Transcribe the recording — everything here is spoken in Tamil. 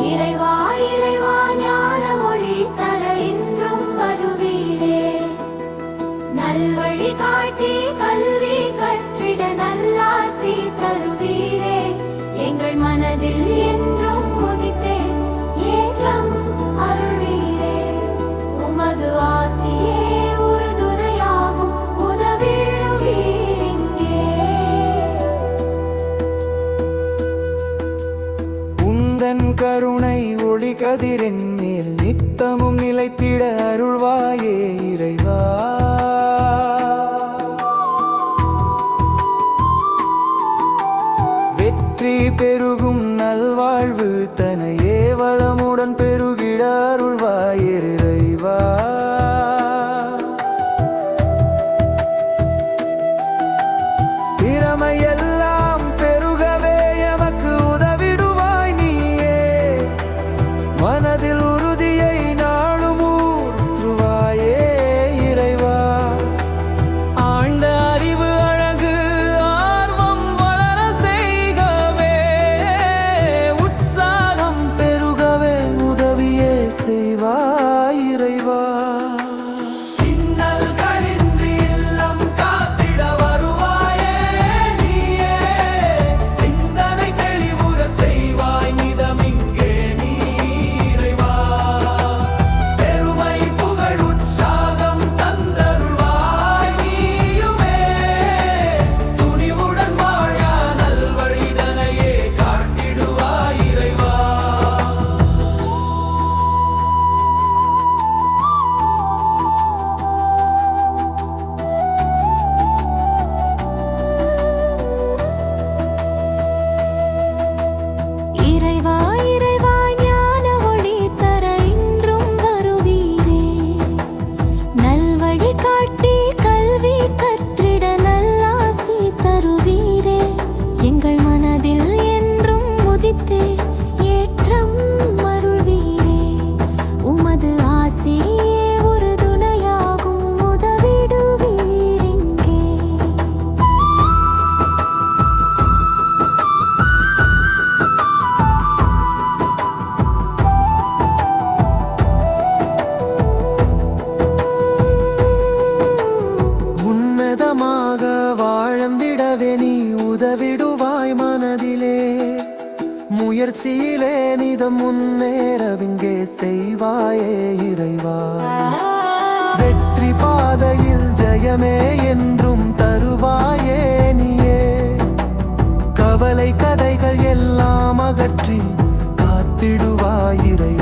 இறைவா இறைவா ஞான ஒளி தர இன்றும் வருவீரே. நல்வழி காட்டி கல்வி கற்றிட நல்லாசி தருவீரே. எங்கள் மனதில் என்றும் உதித்தே ஏற்றம் அருள்வீரே. உமது ஆசியே உறுதுணையாகும் உதவிடுவீரிங்கே. உந்தன் கருணை ஒளி கதிரின் மேல் நித்தமும் நிலைத்திட அருள்வாயே இறைவா. வெற்றி பெருகும் நல்வாழ்வு தனையே வளமுடன் பெருகிட அருள்வாயே இறைவா. திறமையெல்லாம் பெருகவே எமக்கு உதவிடுவாய் நீயே. மனதில் உறுதியை நாளும் ஊற்றுவாயே இறைவா. ஆழ்ந்த அறிவு அழகு ஆர்வம் வளர செய்கவே, உற்சாகம் பெருகவே உதவியே செய்வாய் இறைவா. வாழ்ந்திடவே நீ உதவிடுவாய் மனதிலே. முயற்சியிலே நிதம் முன்னேறவிங்கே செய்வாயே இறைவா. வெற்றி பாதையில் ஜெயமே என்றும் தருவாயே நீயே. கவலை கதைகள் எல்லாம் அகற்றி காத்திடுவாய் இறைவா.